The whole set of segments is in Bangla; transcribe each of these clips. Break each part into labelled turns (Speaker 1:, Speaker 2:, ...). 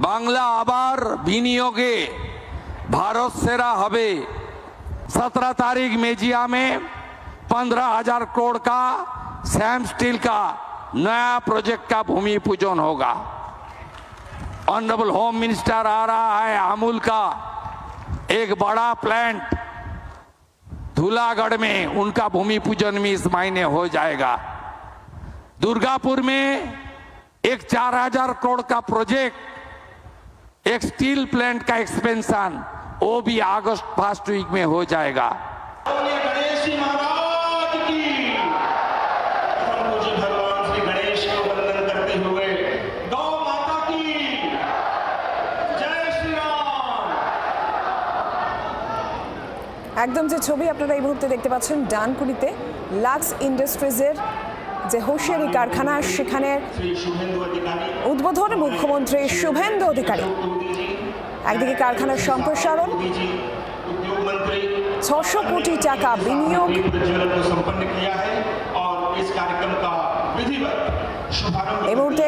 Speaker 1: বাংলা আবার বিনিয়োগে भारत सेरा हबे। 17 तारीख मेजिया में 15,000 करोड़ का सैम स्टील का नया प्रोजेक्ट का भूमि पूजन होगा। ऑनरेबल होम मिनिस्टर आ रहा है। अमूल का एक बड़ा प्लांट धूलागढ़ में, उनका भूमि पूजन भी इस महीने हो जाएगा। दुर्गापुर में एक 4,000 करोड़ का प्रोजेक्ट, एक स्टील प्लांट का एक्सपेंशन, वो भी अगस्त फर्स्ट वीक में हो जाएगा।
Speaker 2: गणेश जी महाराज की पूज्य भगवान श्री गणेश को वंदन करते हुए गौ माता की जय श्री राम।
Speaker 3: একদম যে ছবি আপনারা এই মুহূর্তে দেখতে পাচ্ছেন ডানকুনিতে লাক্স ইন্ডাস্ট্রিজের যে হোশিয়ারি কারখানা, সেখানে উদ্বোধন মুখ্যমন্ত্রী শুভেন্দু অধিকারী। একদিকে কারখানার সম্প্রসারণ, 600 কোটি টাকা বিনিয়োগ। এই মুহূর্তে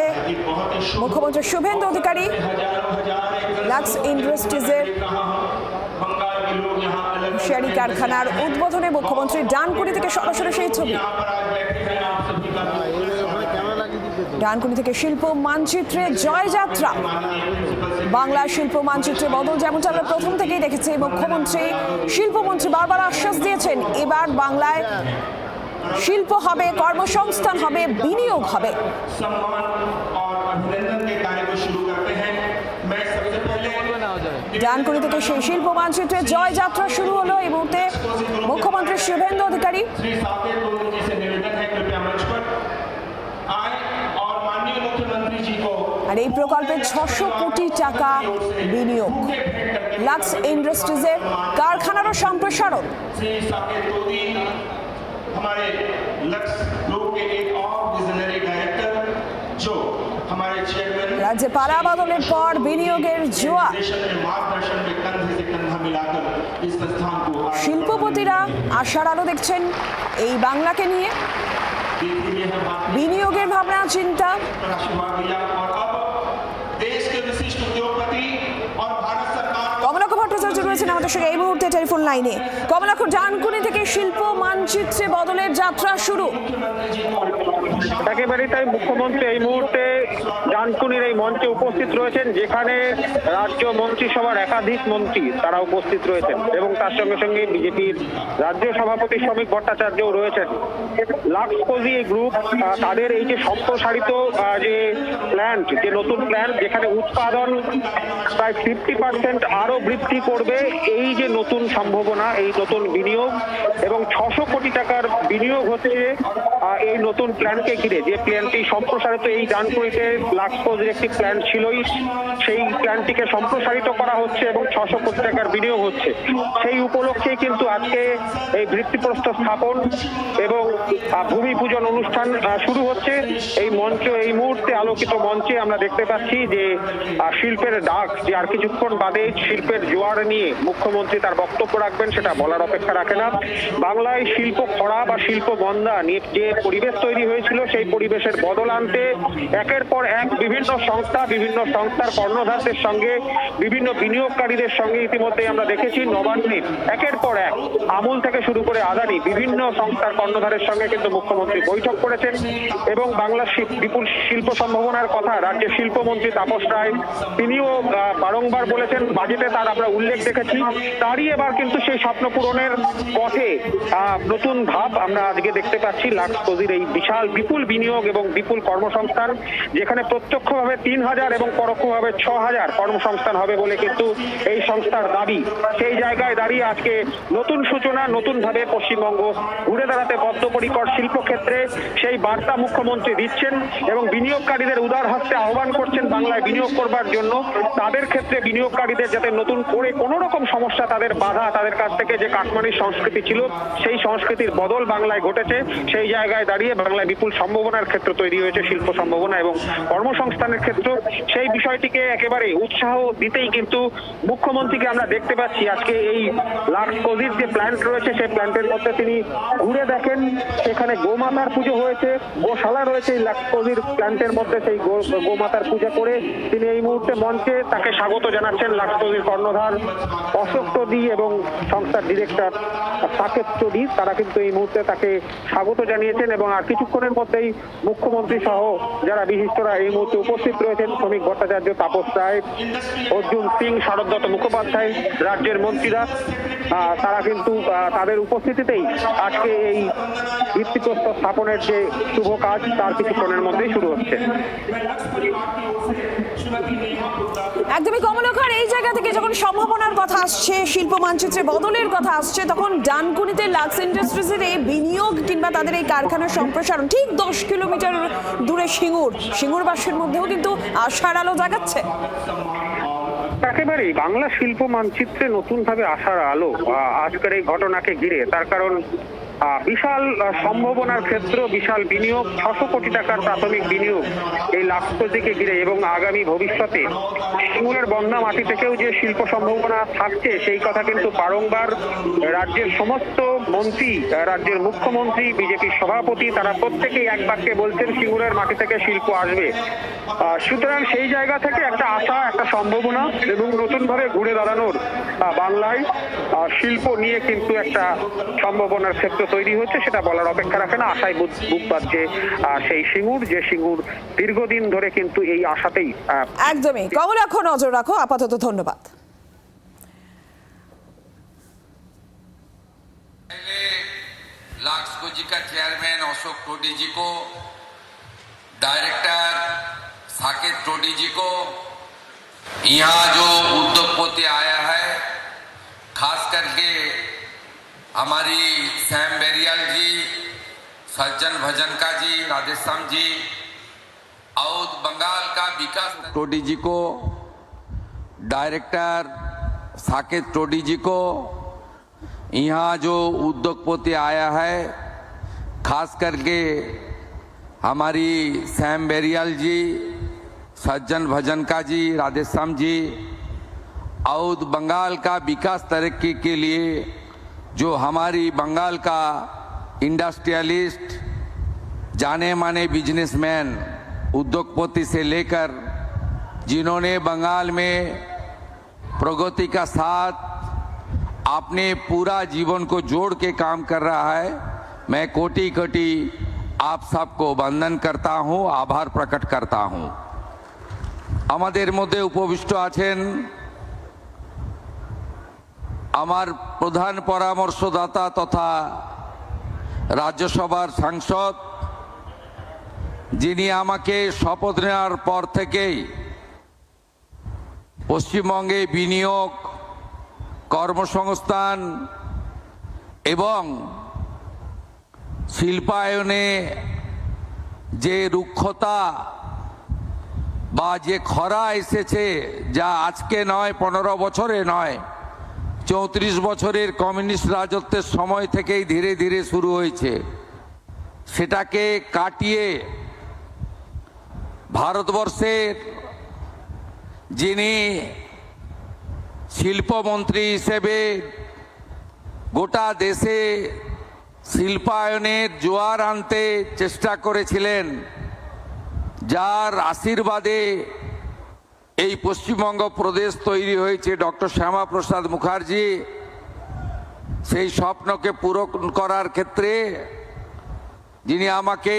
Speaker 3: মুখ্যমন্ত্রী শুভেন্দু অধিকারী লাক্স ইন্ডাস্ট্রিজের হোশিয়ারি কারখানার উদ্বোধনে মুখ্যমন্ত্রী ডানকুনি থেকে সরাসরি সেই ছবি। ডানকুনি থেকে শিল্প মানচিত্রে জয়যাত্রা, বাংলা শিল্প মানচিত্রে বদল, যেমনটা আমরা প্রথম থেকেই দেখেছি। মুখ্যমন্ত্রী, শিল্পমন্ত্রী বারবার আশ্বাস দিয়েছেন এবার বাংলায় শিল্প হবে, কর্মসংস্থান হবে, বিনিয়োগ হবে। ডানকুনি থেকে সেই শিল্প মানচিত্রে জয়যাত্রা শুরু হলো। এই মুহূর্তে মুখ্যমন্ত্রী শুভেন্দু অধিকারী আর এই প্রকল্পে 600 কোটি টাকা বিনিয়োগ, লাক্স ইন্ডাস্ট্রিজের কারখানারও সম্প্রসারণ। রাজ্যে পালা বদলের পর বিনিয়োগের জোয়ার। শিল্পপতিরা আশার আলো দেখছেন এই বাংলাকে নিয়ে, বিনিয়োগের ভাবনা চিন্তা। কমলাক্ষ ভট্টাচার্য রয়েছেন আমাদের সঙ্গে এই মুহূর্তে টেলিফোন লাইনে। কমলাক্ষ, ডানকুনি থেকে শিল্প মানচিত্রে বদলের যাত্রা শুরু।
Speaker 4: একেবারেই তাই, মুখ্যমন্ত্রী এই মুহূর্তে ডানকুনির এই মঞ্চে উপস্থিত রয়েছেন, যেখানে রাজ্য মন্ত্রিসভার একাধিক মন্ত্রী তারা উপস্থিত রয়েছেন এবং তার সঙ্গে সঙ্গে বিজেপির রাজ্য সভাপতি শ্রমিক ভট্টাচার্যও রয়েছেন। লাক্স কোজি গ্রুপ তাদের এই যে সম্প্রসারিত যে প্ল্যান্ট, যে নতুন প্ল্যান্ট, যেখানে উৎপাদন প্রায় 50% আরো বৃদ্ধি করবে, এই যে নতুন সম্ভাবনা, এই নতুন বিনিয়োগ এবং 600 কোটি টাকার বিনিয়োগ হচ্ছে এই নতুন প্ল্যান্টকে ঘিরে। যে প্ল্যান্টটি সম্প্রসারিত, এই ডানকুনিতে লাক্স কোজির একটি প্ল্যান্ট ছিলই, সেই প্ল্যান্টটিকে সম্প্রসারিত করা হচ্ছে এবং 600 কোটি টাকার বিনিয়োগ হচ্ছে। সেই উপলক্ষে কিন্তু আজকে এই ভিত্তিপ্রস্তর স্থাপন এবং ভূমি পূজন অনুষ্ঠান শুরু হচ্ছে। এই মঞ্চ, এই মুহূর্তে আলোকিত মঞ্চে আমরা দেখতে পাচ্ছি যে শিল্পের ডাক, যে আর কিছুক্ষণ বাদে শিল্পের জোয়ার নিয়ে মুখ্যমন্ত্রী তার বক্তব্য রাখবেন, সেটা বলার অপেক্ষা রাখে না। বাংলায় শিল্প খরা বা শিল্প মন্দা নিয়ে যে পরিবেশ তৈরি হয়েছিল, সেই পরিবেশের বদল আনতে একের পর এক বিভিন্ন সংস্থার কর্ণধারদের সঙ্গে, বিভিন্ন বিনিয়োগকারীদের সঙ্গে ইতিমধ্যে আমরা দেখেছি নবান্নের একের পর এক, আমুল থেকে শুরু করে আদানি, বিভিন্ন সংস্থার কর্ণধারের সঙ্গে কিন্তু মুখ্যমন্ত্রী বৈঠক করেছেন এবং বাংলার বিপুল শিল্প সম্ভাবনার কথা রাজ্যের শিল্পমন্ত্রী তাপস রায় তিনিও বারংবার বলেছেন। বাজেটে তার আমরা উল্লেখ দেখেছি। তারই এবার কিন্তু সেই স্বপ্ন পূরণের পথে নতুন ধাপ আমরা আজকে দেখতে পাচ্ছি। লাক্স কোজির এই বিশাল বিপুল বিনিয়োগ এবং বিপুল কর্মসংস্থান, যেখানে প্রত্যক্ষভাবে 3,000 এবং পরোক্ষভাবে 6,000 কর্মসংস্থান হবে বলে কিন্তু এই সংস্থার দাবি। সেই জায়গায় দাঁড়িয়ে আজকে নতুন সূচনা, নতুন ভাবে পশ্চিমবঙ্গ ঘুরে দাঁড়াতে বদ্ধপরিকর শিল্পক্ষেত্রে সেই বার্তা মুখ্যমন্ত্রী দিচ্ছেন এবং বিনিয়োগকারীদের উদার হস্তে আহ্বান করছেন বাংলায় বিনিয়োগ করবার জন্য। তাদের ক্ষেত্রে বিনিয়োগকারীদের যাতে নতুন করে কোনো রকম সমস্যা, তাদের বাধা, তাদের কাছ থেকে যে কাটমানির সংস্কৃতি ছিল, সেই সংস্কৃতির বদল বাংলায় ঘটেছে। সেই জায়গায় দাঁড়িয়ে বাংলায় বিপুল বিপুল সম্ভাবনার ক্ষেত্র তৈরি হয়েছে, শিল্প সম্ভাবনা এবং কর্মসংস্থানের ক্ষেত্র। সেই বিষয়টিকে একেবারে উৎসাহ দিতেই কিন্তু মুখ্যমন্ত্রীকে আমরা দেখতে পাচ্ছি আজকে এই লাক্স কোজির যে প্ল্যান্ট রয়েছে সেই প্ল্যান্টের মধ্যে তিনি ঘুরে দেখেন। সেখানে গোমাতার পুজো হয়েছে, গোশালা রয়েছে এই লাক্স কোজির প্ল্যান্টের মধ্যে। সেই গোমাতার পূজা করে তিনি এই মুহূর্তে মঞ্চে তাকে স্বাগত জানাচ্ছেন লাক্স কোজির কর্ণধার অশোক টডি এবং সংস্থার ডিরেক্টর সাকেত টডি। তারা কিন্তু এই মুহূর্তে তাকে স্বাগত জানিয়েছেন এবং আর কিছুক্ষণের মধ্যেই মুখ্যমন্ত্রী সহ যারা বিশিষ্টরা এই মুহূর্তে উপস্থিত রয়েছেন, শ্রমিক ভট্টাচার্য, তাপস রায়, অর্জুন সিং, শারদ দত্ত মুখোপাধ্যায়, রাজ্যের মন্ত্রীরা, তারা কিন্তু তাদের উপস্থিতিতেই আজকে এই ভিত্তিপ্রস্তর স্থাপনের যে শুভ কাজ তার কিছুক্ষণের মধ্যেই শুরু হচ্ছে।
Speaker 3: একদমই কমলাকর, এই জায়গা থেকে যখন সম্ভাবনার কথা আসছে, শিল্প মানচিত্রে বদলের কথা আসছে, তখন ডানকুনিতে লাক্স ইন্ডাস্ট্রিজের এই বিনিয়োগ কিংবা তাদের এই কারখানার সম্প্রসারণ ঠিক 10 কিলোমিটার দূরে সিঙ্গুরবাসীর মধ্যেও কিন্তু আশার আলো জাগাচ্ছে।
Speaker 4: একেবারেই বাংলা শিল্প মানচিত্রে নতুন ভাবে আসার আলো আজকের এই ঘটনাকে ঘিরে। তার কারণ বিশাল সম্ভাবনার ক্ষেত্র, বিশাল বিনিয়োগ, 600 কোটি টাকার প্রাথমিক বিনিয়োগ এই লাক্স কোজিকে ঘিরে এবং আগামী ভবিষ্যতে সিঙ্গুরের বন্ধা মাটি থেকেও যে শিল্প সম্ভাবনা থাকছে সেই কথা কিন্তু বারংবার রাজ্যের সমস্ত মন্ত্রী, রাজ্যের মুখ্যমন্ত্রী, বিজেপির সভাপতি, তারা প্রত্যেকেই এক বাক্যে বলছেন সিঙ্গুরের মাটি থেকে শিল্প আসবে। সুতরাং সেই জায়গা থেকে একটা আশা, একটা সম্ভাবনা এবং নতুন ভাবে ঘুরে দাঁড়ানোর বাংলায় শিল্প নিয়ে কিন্তু একটা সম্ভাবনার ক্ষেত্র তৈরি হচ্ছে, সেটা বলার অপেক্ষা রাখে না। আশায় বুক বাঁধছে সেই সিঙ্গুর, যে সিঙ্গুর দীর্ঘদিন ধরে কিন্তু এই আশাতেই।
Speaker 3: একদমই কমলাক্ষণ, নজর রাখো। আপাতত ধন্যবাদ।
Speaker 1: लाक्स कोजी का चेयरमैन अशोक टोडी जी को, डायरेक्टर साकेत टोडी जी को, यहाँ जो उद्योगपति आया है, खास करके हमारी सैम बेरियाल जी, सज्जन भजनका जी, राधेश्याम जी और बंगाल का विकास टोडी जी को, डायरेक्टर साकेत टोडी जी को, यहाँ जो उद्योगपति आया है, खास करके हमारी सैम बेरियाल जी, सज्जन भजनका जी, राधेश्याम जी और बंगाल का विकास तरक्की के लिए जो हमारी बंगाल का इंडस्ट्रियलिस्ट, जाने माने बिजनेसमैन, उद्योगपति से लेकर जिन्होंने बंगाल में प्रगति का साथ अपने पूरा जीवन को जोड़ के काम कर रहा है, मैं कोटि कोटि आप सबको वंदन करता हूं, आभार प्रकट करता हूं। আমাদের মধ্যে উপবিষ্ট আছেন আমার প্রধান পরামর্শদাতা তথা রাজ্যসভার সাংসদ, যিনি আমাকে শপথ নেওয়ার পর থেকেই পশ্চিমবঙ্গে বিনিয়োগ, কর্মসংস্থান এবং শিল্পায়নে যে রুক্ষতা বা যে খরা এসেছে, যা আজকে নয়, 15 বছরে নয়, 34 বছরের কমিউনিস্ট রাজত্বের সময় থেকেই ধীরে ধীরে শুরু হয়েছে, সেটাকে কাটিয়ে ভারতবর্ষের যিনি শিল্পমন্ত্রী হিসেবে গোটা দেশে শিল্পায়নের জোয়ার আনতে চেষ্টা করেছিলেন, যার আশীর্বাদে এই পশ্চিমবঙ্গ প্রদেশ তৈরি হয়েছে ডক্টর শ্যামাপ্রসাদ মুখার্জি, সেই স্বপ্নকে পূরণ করার ক্ষেত্রে যিনি আমাকে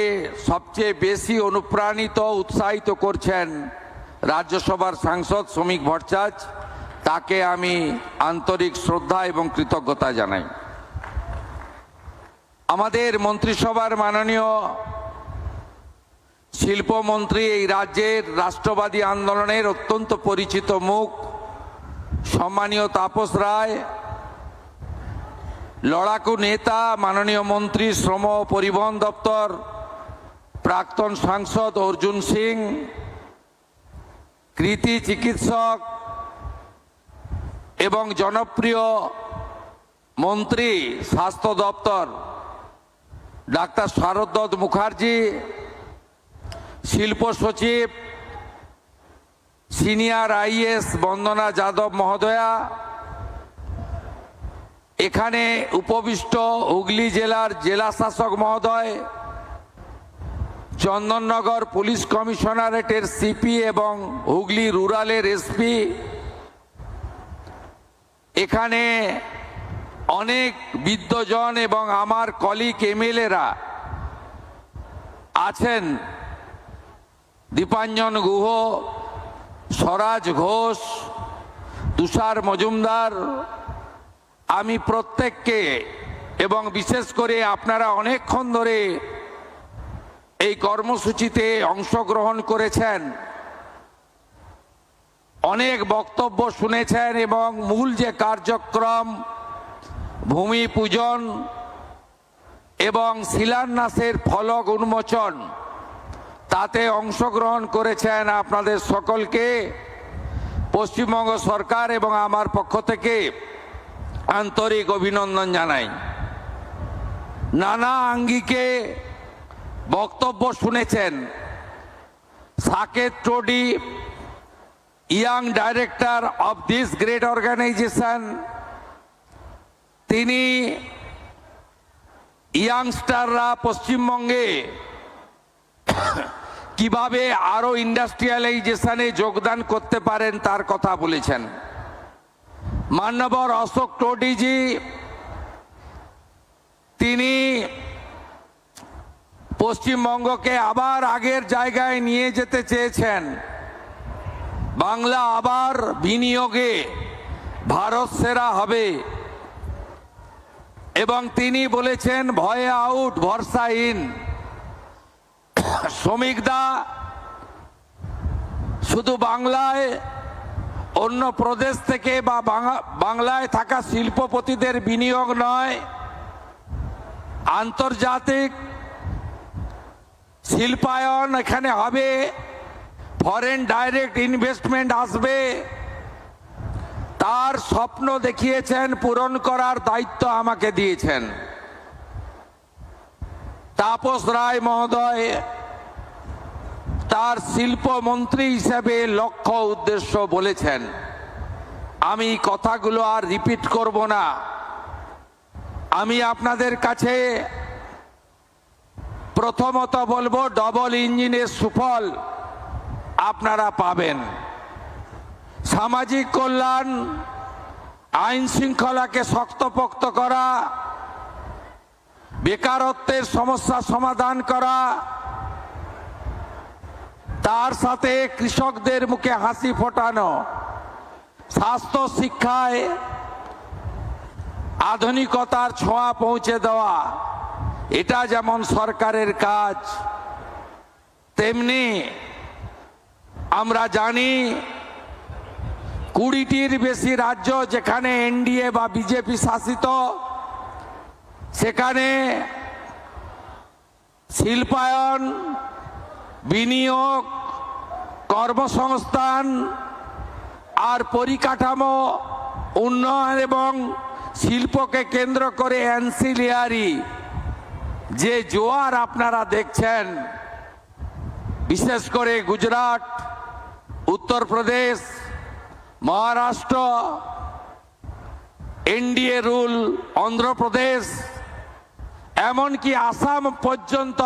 Speaker 1: সবচেয়ে বেশি অনুপ্রাণিত, উৎসাহিত করছেন, রাজ্যসভার সাংসদ শ্রমিক ভট্টাচার্য, তাকে আমি আন্তরিক শ্রদ্ধা এবং কৃতজ্ঞতা জানাই। আমাদের মন্ত্রিসভার মাননীয় শিল্পমন্ত্রী, এই রাজ্যের রাষ্ট্রবাদী আন্দোলনের অত্যন্ত পরিচিত মুখ, সম্মানীয় তাপস রায়, লড়াকু নেতা মাননীয় মন্ত্রী শ্রম ও পরিবহন দপ্তর, প্রাক্তন সাংসদ অর্জুন সিং, কৃতি চিকিৎসক এবং জনপ্রিয় মন্ত্রী স্বাস্থ্য দপ্তর ডাক্তার শারদত্ত মুখার্জি, শিল্প সচিব সিনিয়র আইএস বন্দনা যাদব মহোদয়া, এখানে উপবিষ্ট হুগলি জেলার জেলা শাসক মহোদয়, চন্দননগর পুলিশ কমিশনারেটের সিপি এবং হুগলি রুরালের এসপি, এখানে অনেক বিদ্বজন এবং আমার কলিগ এমএলএরা আছেন, দীপাঞ্জন গুহ, স্বরাজ ঘোষ, তুষার মজুমদার, আমি প্রত্যেককে এবং বিশেষ করে আপনারা অনেকক্ষণ ধরে এই কর্মসূচিতে অংশগ্রহণ করেছেন, অনেক বক্তব্য শুনেছেন এবং মূল যে কার্যক্রম ভূমি পূজন এবং শিলান্যাসের ফলক উন্মোচন তাতে অংশগ্রহণ করেছেন। আপনাদের সকলকে পশ্চিমবঙ্গ সরকার এবং আমার পক্ষ থেকে আন্তরিক অভিনন্দন জানাই। নানা আঙ্গিকে বক্তব্য শুনেছেন। Saket Todi, young director of this great organisation, তিনি ইয়াংস্টাররা পশ্চিমবঙ্গে কিভাবে আরো ইন্ডাস্ট্রিয়ালাইজেশনে যোগদান করতে পারেন তার কথা বলেছেন। মান্যবর অশোক টোডিজি, তিনি পশ্চিমবঙ্গকে আবার আগের জায়গায় নিয়ে যেতে চেয়েছেন। বাংলা আবার বিনিয়োগে ভারত সেরা হবে এবং তিনি বলেছেন ভয়ে আউট ভরসা ইন। শ্রমিকদা শুধু বাংলায় অন্য প্রদেশ থেকে বা বাংলায় থাকা শিল্পপতিদের বিনিয়োগ নয়, আন্তর্জাতিক শিল্পায়ন এখানে হবে, ফরেন ডাইরেক্ট ইনভেস্টমেন্ট আসবে, তার স্বপ্ন দেখিয়েছেন, পূরণ করার দায়িত্ব আমাকে দিয়েছেন। তাপস রায় মহোদয় তার শিল্পমন্ত্রী হিসেবে লক্ষ্য উদ্দেশ্য বলেছেন। আমি কথাগুলো আর রিপিট করব না। আমি আপনাদের কাছে প্রথমত বলবো, ডবল ইঞ্জিনের সুফল আপনারা পাবেন। সামাজিক কল্যাণ, আইন শৃঙ্খলাকে শক্তপোক্ত করা, বেকারত্বের সমস্যা সমাধান করা, তার সাথে কৃষকদের মুখে হাসি ফোটানো, স্বাস্থ্য শিক্ষায় আধুনিকতার ছোঁয়া পৌঁছে দেওয়া, এটা যেমন সরকারের কাজ, তেমনি আমরা জানি 20টির বেশি রাজ্য যেখানে এনডিএ বা বিজেপি শাসিত, সেখানে শিল্পায়ন, বিনিয়োগ, কর্মসংস্থান আর পরিকাঠামো উন্নয়ন এবং শিল্পকে কেন্দ্র করে অ্যান্সিলিয়ারি যে জোয়ার আপনারা দেখছেন, বিশেষ করে গুজরাট, উত্তরপ্রদেশ, মহারাষ্ট্র, এনডিএ রুল অন্ধ্রপ্রদেশ, এমনকি আসাম পর্যন্ত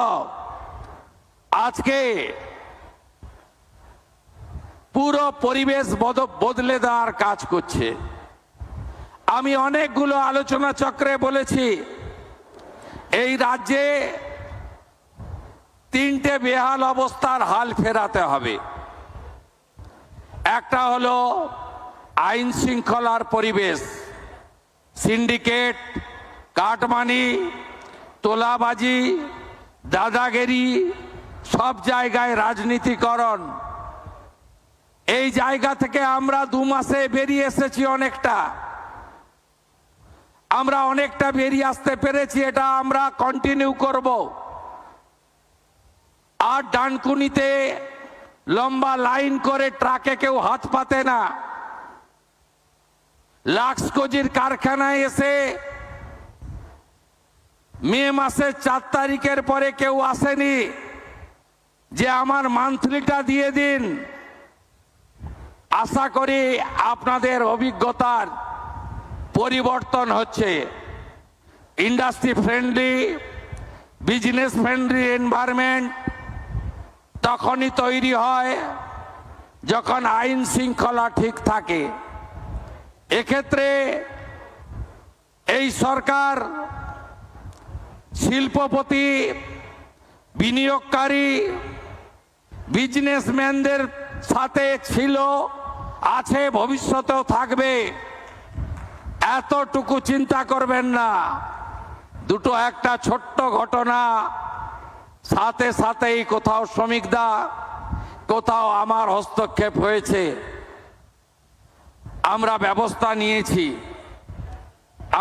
Speaker 1: আজকে পুরো পরিবেশ বদলে দেওয়ার কাজ করছে। আমি অনেকগুলো আলোচনা চক্রে বলেছি, এই রাজ্যে 3টে বেহাল অবস্থার হাল ফেরাতে হবে। একটা হলো আইন শৃঙ্খলার পরিবেশ, সিন্ডিকেট, কাটমানি, তোলাবাজি, দাদাগিরি, সব জায়গায় রাজনীতিকরণ। এই জায়গা থেকে আমরা 2 মাসে বেরিয়ে এসেছি অনেকটা, আমরা অনেকটা বেরিয়ে আসতে পেরেছি, এটা আমরা কন্টিনিউ করব। আর ডানকুনিতে লম্বা লাইন করে ট্রাকে কেউ হাত পাতে না। লাক্সকোজির কারখানায় এসে মে মাসের 4 তারিখের পরে কেউ আসেনি যে আমার মান্থলিটা দিয়ে দিন। আশা করি আপনাদের অভিজ্ঞতার পরিবর্তন হচ্ছে। Industry friendly, business friendly environment তখনই তৈরি হয় যখন আইন শৃঙ্খলা ঠিক থাকে। এক্ষেত্রে এই সরকার শিল্পপতি, বিনিয়োগকারী, বিজনেসম্যানদের সাথে ছিল, আছে, ভবিষ্যতেও থাকবে। এতটুকু চিন্তা করবেন না। দুটো একটা ছোট্ট ঘটনা, সাথে সাথেই কোথাও শ্রমিকদা, কোথাও আমার হস্তক্ষেপ হয়েছে, আমরা ব্যবস্থা নিয়েছি।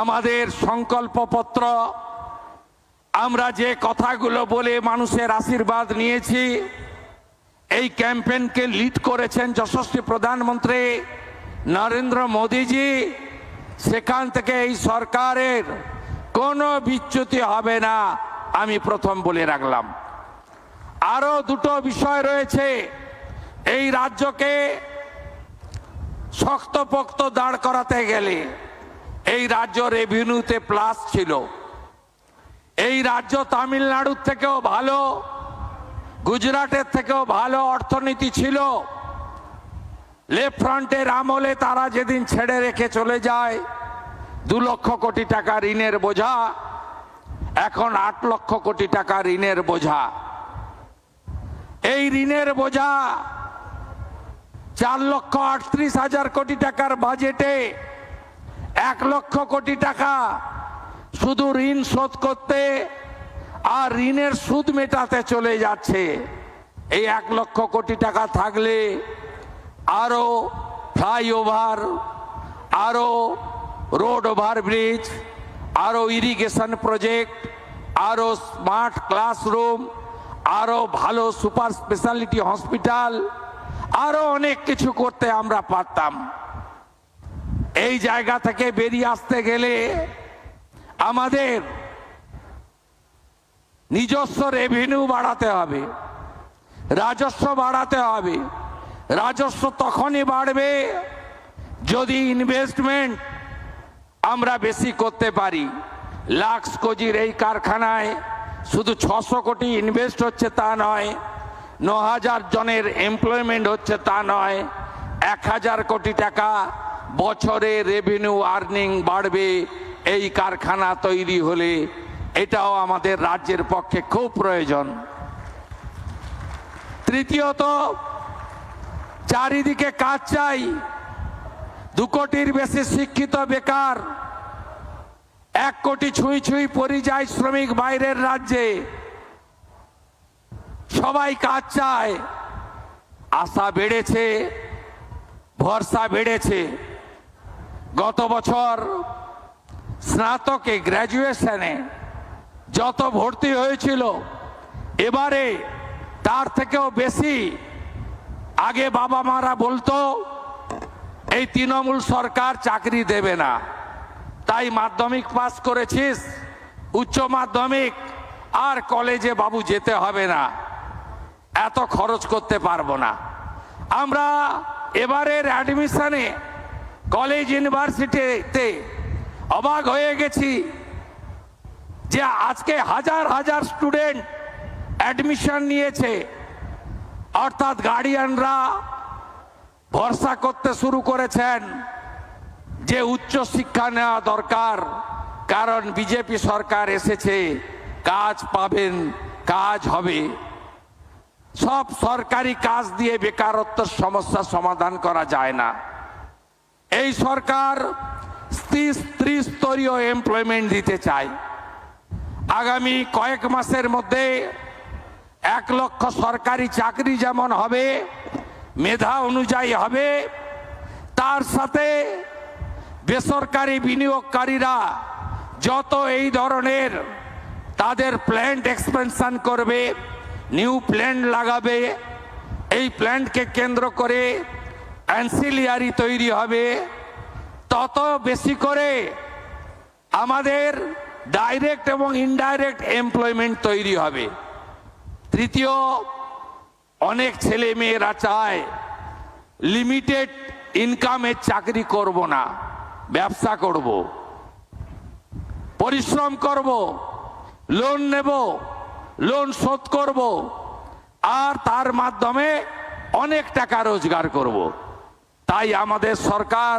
Speaker 1: আমাদের সংকল্পপত্র, আমরা যে কথাগুলো বলে মানুষের আশীর্বাদ নিয়েছি, এই ক্যাম্পেইনকে লিড করেছেন যশস্বী প্রধানমন্ত্রী নরেন্দ্র মোদীজি। সেখান থেকে এই সরকারের কোনো বিচ্যুতি হবে না, আমি প্রথম বলে রাখলাম। আরো দুটো বিষয় রয়েছে। এই রাজ্যকে শক্তপোক্ত দাঁড় করাতে গেলে এই রাজ্য রেভিনিউতে প্লাস ছিল। এই রাজ্য তামিলনাড়ুর থেকেও ভালো, গুজরাটের থেকেও ভালো অর্থনীতি ছিল। লেফট ফ্রন্টের আমলে তারা যেদিন ছেড়ে রেখে চলে যায় 2 লক্ষ কোটি টাকা ঋণের বোঝা, এখন 8 লক্ষ কোটি টাকা ঋণের বোঝা। এই ঋণের বোঝা 4,38,000 কোটি টাকার বাজেটে 1 লক্ষ কোটি টাকা শুধু ঋণ শোধ করতে আর ঋণের সুদ মেটাতে চলে যাচ্ছে। এই 1 লক্ষ কোটি টাকা থাকলে আরো ফ্লাইওভার, আরো রোড ওভারব্রিজ, আরো ইরিগেশন প্রজেক্ট, আরো স্মার্ট ক্লাসরুম, আরো ভালো সুপার স্পেশালিটি হসপিটাল, আরো অনেক কিছু করতে আমরা পারতাম। এই জায়গা থেকে বেরিয়ে আসতে গেলে আমাদের নিজস্ব রেভিনিউ বাড়াতে হবে, রাজস্ব বাড়াতে হবে। রাজস্ব তখনই বাড়বে যদি ইনভেস্টমেন্ট আমরা বেশি করতে পারি। লাক্স কোজির এই কারখানায় শুধু 600 কোটি ইনভেস্ট হচ্ছে তা নয়, 9,000 জনের এমপ্লয়মেন্ট হচ্ছে তা নয়, 1,000 কোটি টাকা বছরে রেভিনিউ আর্নিং বাড়বে এই কারখানা তৈরি হলে। এটাও আমাদের রাজ্যের পক্ষে খুব প্রয়োজন। তৃতীয়ত, চারিদিকে কাজ চাই। 2 কোটির বেশি শিক্ষিত বেকার, 1 কোটি ছুঁই ছুঁই পরিযায়ী শ্রমিক বাইরের রাজ্যে, সবাই কাজ চায়। আশা বেড়েছে, ভরসা বেড়েছে। গত বছর স্নাতকে, গ্র্যাজুয়েশনে যত ভর্তি হয়েছিল, এবারে তার থেকেও বেশি। আগে বাবা মারা বলতো এই তৃণমূল সরকার চাকরি দেবে না, তাই মাধ্যমিক পাস করেছিস, উচ্চ মাধ্যমিক আর কলেজে বাবু যেতে হবে না, এত খরচ করতে পারবো না। আমরা এবারের অ্যাডমিশনে কলেজ ইউনিভার্সিটিতে অবাক হয়ে গেছি যে আজকে হাজার হাজার স্টুডেন্ট অ্যাডমিশন নিয়েছে। অর্থাৎ গার্ডিয়ানরা ভরসা করতে শুরু করেছেন যে উচ্চ শিক্ষা নেওয়া দরকার, কারণ বিজেপি সরকার এসেছে, কাজ পাবেন, কাজ হবে। সব সরকারি কাজ দিয়ে বেকারত্বের সমস্যা সমাধান করা যায় না। এই সরকার ত্রিস্তরীয় এমপ্লয়মেন্ট দিতে চায়। আগামী কয়েক মাসের মধ্যে 1 লক্ষ সরকারি চাকরি যেমন হবে, মেধা অনুযায়ী হবে, তার সাথে বেসরকারি বিনিয়োগকারীরা যত এই ধরনের তাদের প্ল্যান্ট এক্সপেনশন করবে, নিউ প্ল্যান্ট লাগাবে, এই প্ল্যান্টকে কেন্দ্র করে অ্যান্সিলিয়ারি তৈরি হবে, তত বেশি করে আমাদের ডাইরেক্ট এবং ইনডাইরেক্ট এমপ্লয়মেন্ট তৈরি হবে। তৃতীয়, অনেক ছেলে মেয়েরা চায় লিমিটেড ইনকামের চাকরি করব না, ব্যবসা করব, পরিশ্রম করব, লোন নেব, লোন শোধ করব, আর তার মাধ্যমে অনেক টাকা রোজগার করব। তাই আমাদের সরকার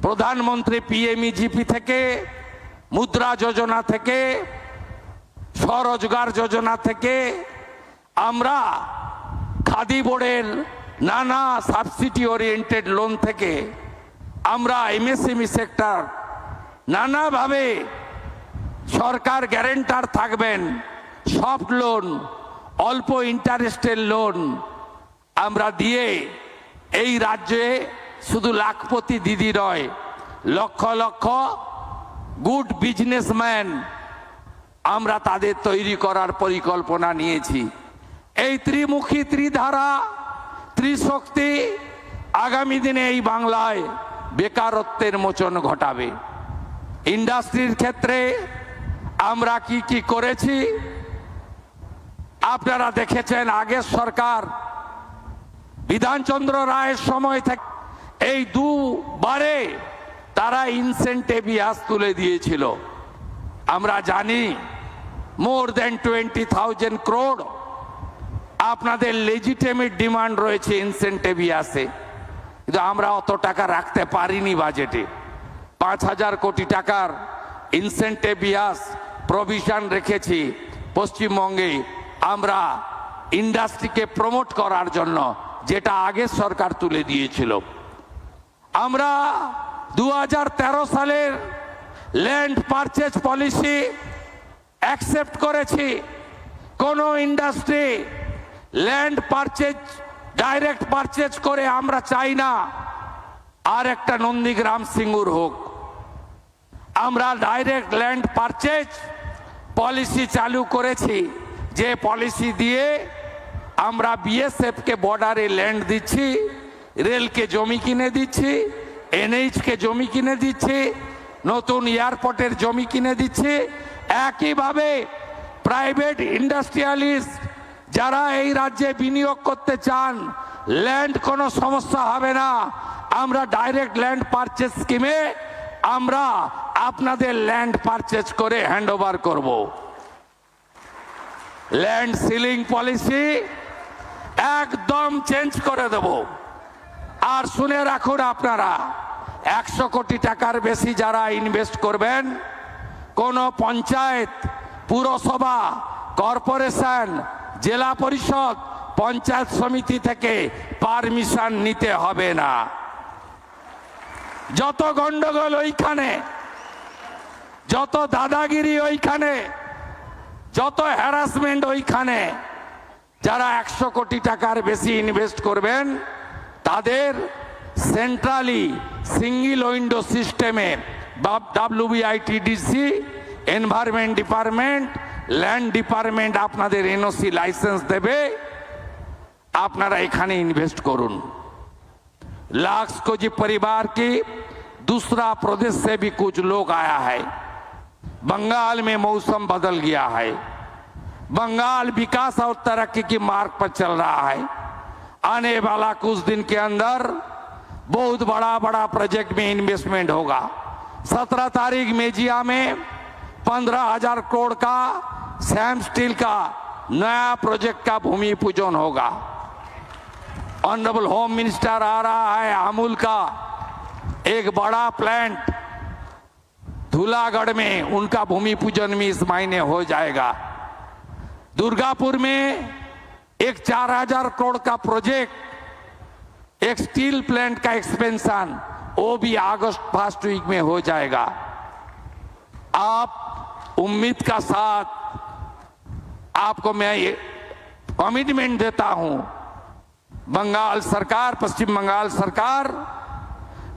Speaker 1: প্রধানমন্ত্রী পিএমইজিপি থেকে, মুদ্রা যোজনা থেকে, স্বরোজগার যোজনা থেকে, আমরা খাদি বোর্ডের নানা সাবসিডি ওরিয়েন্টেড লোন থেকে, আমরা এমএসএমই সেক্টর নানাভাবে সরকার গ্যারেন্টার থাকবেন, সফট লোন, অল্প ইন্টারেস্টের লোন আমরা দিয়ে এই রাজ্যে শুধু লাখপতি দিদি নয়, লক্ষ লক্ষ গুড বিজনেসম্যান আমরা তাদের তৈরি করার পরিকল্পনা নিয়েছি। এই ত্রিমুখী, ত্রিধারা, ত্রিশক্তি আগামী দিনে এই বাংলায় বেকারত্বের মোচন ঘটাবে। ইন্ডাস্ট্রির ক্ষেত্রে আমরা কি কি করেছি আপনারা দেখেছেন। আগের সরকার বিধানচন্দ্র রায়ের সময় থেকে এই দুবারে তারা ইনসেন্টিভিয়াস তুলে দিয়েছিল। আমরা জানি মোর দেন 20,000 crore আপনাদের লেজিটিমেট ডিমান্ড রয়েছে ইনসেন্টিভিয়াসে, কিন্তু আমরা অত টাকা রাখতে পারিনি বাজেটে। 5,000 কোটি টাকার ইনসেন্টিভিয়াস প্রভিশন রেখেছি পশ্চিমবঙ্গে আমরা ইন্ডাস্ট্রিকে প্রমোট করার জন্য, যেটা আগের সরকার তুলে দিয়েছিল। আমরা 2013 সালের ল্যান্ড পারচেজ পলিসি অ্যাকসেপ্ট করেছি। কোন industry land purchase direct purchase করে আমরা চাই না আর একটা নন্দীগ্রাম সিঙ্গুর হোক। আমরা ডাইরেক্ট ল্যান্ড পারচেজ পলিসি চালু করেছি, যে পলিসি দিয়ে আমরা বিএসএফ কে বর্ডারে ল্যান্ড দিচ্ছি, রেলকে জমি কিনে দিচ্ছি, এনএইচ কে জমি কিনে দিচ্ছি, নতুন এয়ারপোর্টের জমি কিনে দিচ্ছি। একইভাবে প্রাইভেট ইন্ডাস্ট্রিয়ালিস্ট যারা এই রাজ্যে বিনিয়োগ করতে চান, ল্যান্ড কোনো সমস্যা হবে না। আমরা ডাইরেক্ট ল্যান্ড পারচেজ স্কিমে আমরা আপনাদের ল্যান্ড পারচেজ করে হ্যান্ডওভার করব। ল্যান্ড সিলিং পলিসি একদম চেঞ্জ করে দেব। আর শুনে রাখুন আপনারা, 100 কোটি টাকার বেশি যারা ইনভেস্ট করবেন, কোন পঞ্চায়েত, পুরসভা, কর্পোরেশন, জেলা পরিষদ, পঞ্চায়েত সমিতি থেকে পারমিশন নিতে হবে না। যত গন্ডগোল ওইখানে, যত দাদাগিরি ওইখানে, যত হ্যারাসমেন্ট ওইখানে, যারা 100 কোটি টাকার বেশি ইনভেস্ট করবেন তাদের সেন্ট্রালি সিঙ্গেল উইন্ডো সিস্টেমে WBITDC, environment department, land department আপনাদের এনওসি লাইসেন্স দেবে, আপনারা এখানে ইনভেস্ট করুন। लाखों परिवार की दूसरा प्रदेश से भी कुछ लोग आया है। बंगाल में मौसम बदल गया है, बंगाल विकास और तरक्की की मार्ग पर चल रहा है। आने वाला कुछ दिन के अंदर बहुत बड़ा बड़ा प्रोजेक्ट में इन्वेस्टमेंट होगा। 17 तारीख मेजिया में 15,000 करोड़ का सैम स्टील का नया प्रोजेक्ट का भूमि पूजन होगा। ऑनरेबल होम मिनिस्टर आ रहा है, अमूल का एक बड़ा प्लांट धूलागढ़ में, उनका भूमि पूजन भी इस महीने हो जाएगा। दुर्गापुर में एक 4,000 करोड़ का प्रोजेक्ट, एक स्टील प्लांट का एक्सपेंशन, वो भी अगस्त फर्स्ट वीक में हो जाएगा। आप उम्मीद का साथ आपको मैं ये कमिटमेंट देता हूं, बंगाल सरकार, पश्चिम बंगाल सरकार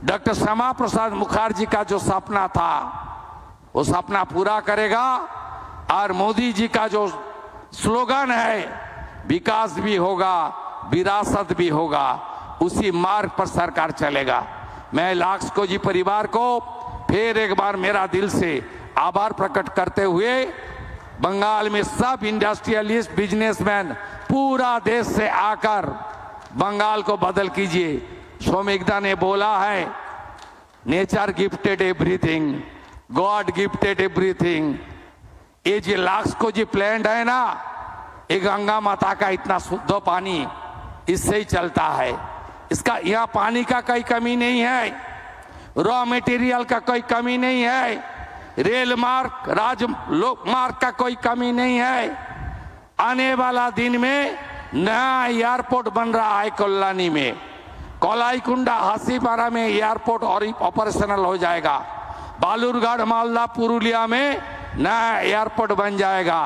Speaker 1: डॉक्टर श्यामा प्रसाद मुखर्जी का जो सपना था वो सपना पूरा करेगा। और मोदी जी का जो स्लोगन है, विकास भी होगा, विरासत भी होगा, उसी मार्ग पर सरकार चलेगा। मैं लाखों जी परिवार को फिर एक बार मेरा दिल से आभार प्रकट करते हुए बंगाल में सब इंडस्ट्रियलिस्ट बिजनेसमैन पूरा देश से आकर बंगाल को बदल कीजिए। स्वामित्व ने बोला है, nature gifted everything, God gifted everything. ये जो लाक्स को जो प्लांट है ना, ये गंगा माता का इतना शुद्ध पानी इससे ही चलता है। इसका यहाँ पानी का कोई कमी नहीं है, रॉ मटेरियल का कोई कमी नहीं है, रेल मार्ग मार्ग का कोई कमी नहीं है। आने वाला दिन में नया एयरपोर्ट बन रहा है कल्याणी में, कोलाईकुंडा हासीपारा में एयरपोर्ट और ऑपरेशनल हो जाएगा। बालूरघाट मालदा पुरुलिया में नया एयरपोर्ट बन जाएगा।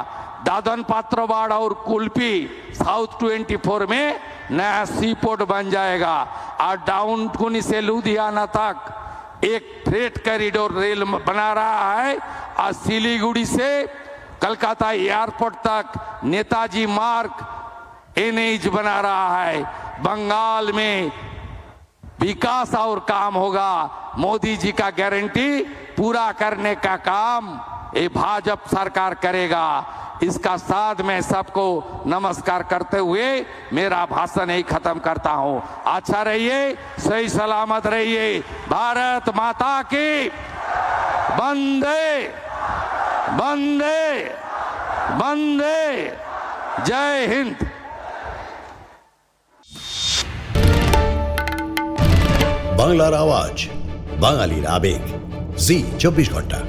Speaker 1: दादन पात्रोबाड़ और कुल्पी साउथ 24 में नया सी पोर्ट बन जाएगा। और डाउन कुनी से लुधियाना तक एक फ्रेट कॉरिडोर रेल बना रहा है। और सिलीगुड़ी से कलकत्ता एयरपोर्ट तक नेताजी मार्ग एनएच बना रहा है। बंगाल में विकास और काम होगा। मोदी जी का गारंटी पूरा करने का काम ये भाजपा सरकार करेगा। इसका साथ मैं सबको नमस्कार करते हुए मेरा भाषण यही खत्म करता हूं। अच्छा रहिए, सही सलामत रहिए। भारत माता की वंदे वंदे वंदे। जय हिंद।
Speaker 5: বাংলার আওয়াজ, বাঙালির আবেগ, জি 24 ঘন্টা।